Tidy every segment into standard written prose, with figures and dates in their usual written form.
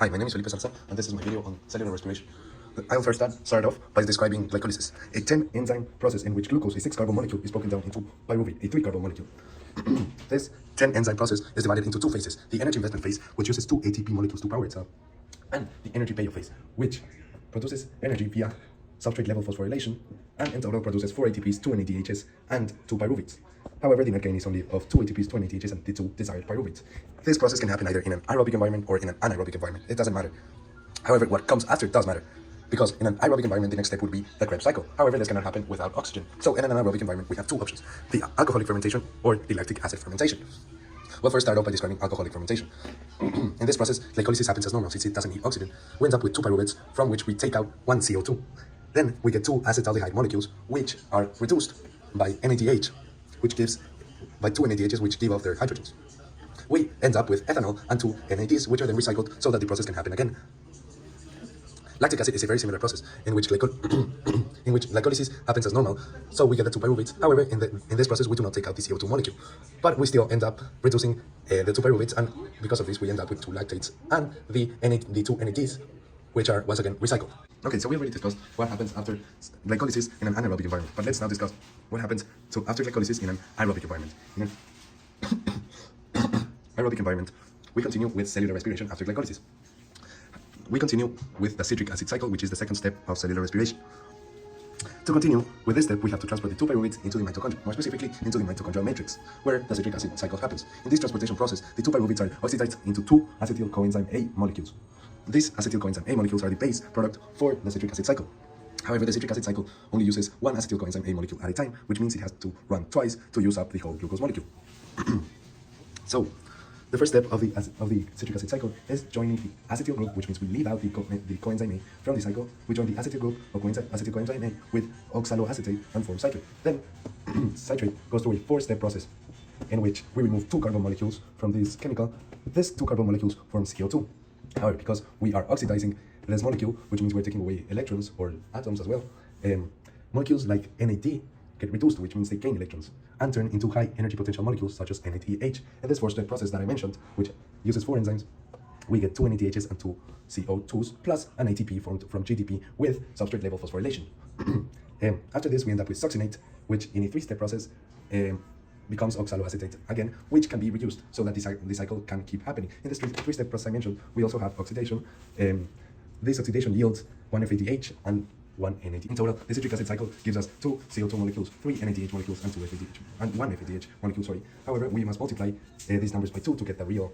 Hi, my name is Felipe Salsa, and this is my video on cellular respiration. I'll first start off by describing glycolysis, a 10-enzyme process in which glucose, a 6-carbon molecule, is broken down into pyruvate, a 3-carbon molecule. This 10-enzyme process is divided into two phases: the energy investment phase, which uses 2 ATP molecules to power itself, and the energy payoff phase, which produces energy via substrate level phosphorylation, and in total produces 4 ATPs, 2 NADHs, and 2 pyruvates. However, the net gain is only of 2 ATPs, 2 NADHs, and the 2 desired pyruvates. This process can happen either in an aerobic environment or in an anaerobic environment. It doesn't matter. However, what comes after does matter, because in an aerobic environment, the next step would be the Krebs cycle. However, this cannot happen without oxygen. So in an anaerobic environment, we have two options: the alcoholic fermentation or the lactic acid fermentation. We'll first start off by describing alcoholic fermentation. In this process, glycolysis happens as normal since it doesn't need oxygen. We end up with 2 pyruvates, from which we take out 1 CO2. Then we get 2 acetaldehyde molecules, which are reduced by NADH, which gives by 2 NADHs, which give off their hydrogens. We end up with ethanol and 2 NADs, which are then recycled so that the process can happen again. Lactic acid is a very similar process in which glycolysis happens as normal, so we get the 2 pyruvates. However, in this process, we do not take out the CO2 molecule, but we still end up reducing the 2 pyruvates, and because of this, we end up with 2 lactates and the 2 NADs, which are once again recycled. Okay, so we already discussed what happens after glycolysis in an anaerobic environment, but let's now discuss what happens after glycolysis in an aerobic environment. In an aerobic environment, we continue with cellular respiration after glycolysis. We continue with the citric acid cycle, which is the second step of cellular respiration. To continue with this step, we have to transport the 2 pyruvates into the mitochondria, more specifically into the mitochondrial matrix, where the citric acid cycle happens. In this transportation process, the 2 pyruvates are oxidized into 2 acetyl coenzyme A molecules. These acetyl coenzyme A molecules are the base product for the citric acid cycle. However, the citric acid cycle only uses 1 acetyl coenzyme A molecule at a time, which means it has to run twice to use up the whole glucose molecule. So, the first step of the citric acid cycle is joining the acetyl group, which means we leave out the coenzyme A from the cycle. We join the acetyl group of acetyl coenzyme A with oxaloacetate and form citrate. Then, citrate goes through a 4-step process in which we remove 2 carbon molecules from this chemical. These 2 carbon molecules form CO2. However, because we are oxidizing this molecule, which means we're taking away electrons or atoms as well, molecules like NAD get reduced, which means they gain electrons, and turn into high energy potential molecules such as NADH. In this 4-step process that I mentioned, which uses 4 enzymes, we get 2 NADHs and 2 CO2s plus an ATP formed from GDP with substrate level phosphorylation. After this, we end up with succinate, which in a 3-step process becomes oxaloacetate again, which can be reused so that the cycle can keep happening. In this 3-step process I mentioned, we also have oxidation. This oxidation yields 1 FADH and 1 NAD. In total, the citric acid cycle gives us 2 CO2 molecules, 3 NADH molecules, and 2 FADH, and 1 FADH molecule, sorry. However, we must multiply these numbers by 2 to get the real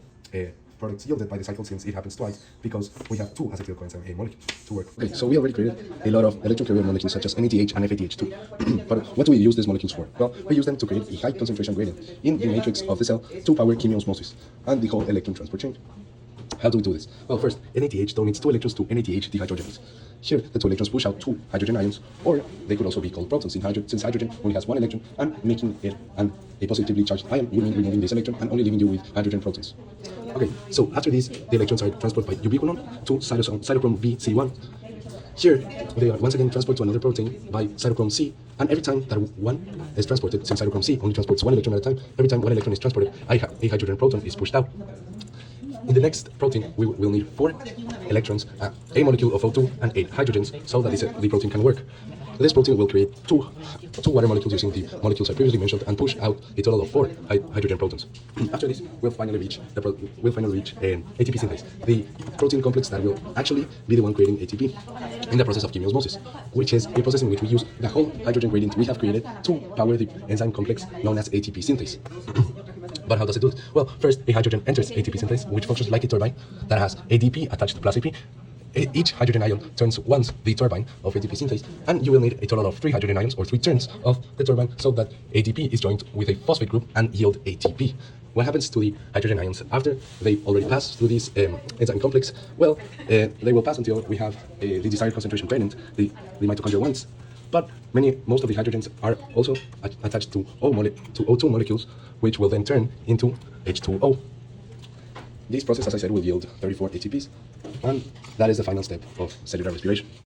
products yielded by the cycle, since it happens twice, because we have 2 acetyl coenzyme A molecules to work. Okay, so we already created a lot of electron carrier molecules such as NADH and FADH too. But what do we use these molecules for? Well, we use them to create a high concentration gradient in the matrix of the cell to power chemiosmosis and the whole electron transport chain. How do we do this? Well, first, NADH donates 2 electrons to NADH dehydrogenase. Here, the 2 electrons push out 2 hydrogen ions, or they could also be called protons, since hydrogen only has 1 electron, and making it a positively charged ion would mean removing this electron and only leaving you with hydrogen protons. Okay, so after this, the electrons are transported by ubiquinone to cytochrome BC1. Here, they are once again transported to another protein by cytochrome C, and every time that 1 is transported, since cytochrome C only transports 1 electron at a time, every time 1 electron is transported, a hydrogen proton is pushed out. In the next protein, we will need 4 electrons, a molecule of O2, and 8 hydrogens, so that the protein can work. This protein will create 2 water molecules using the molecules I previously mentioned and push out a total of 4 hydrogen protons. After this, we'll finally reach ATP synthase, the protein complex that will actually be the one creating ATP in the process of chemiosmosis, which is a process in which we use the whole hydrogen gradient we have created to power the enzyme complex known as ATP synthase. But how does it do it? Well, first, a hydrogen enters ATP synthase, which functions like a turbine that has ADP attached to plus AP. Each hydrogen ion turns once the turbine of ATP synthase, and you will need a total of 3 hydrogen ions, or 3 turns of the turbine, so that ADP is joined with a phosphate group and yield ATP. What happens to the hydrogen ions after they already pass through this enzyme complex? Well, they will pass until we have the desired concentration gradient, the mitochondrial ones. But most of the hydrogens are also attached to O2 molecules, which will then turn into H2O. This process, as I said, will yield 34 ATPs, and that is the final step of cellular respiration.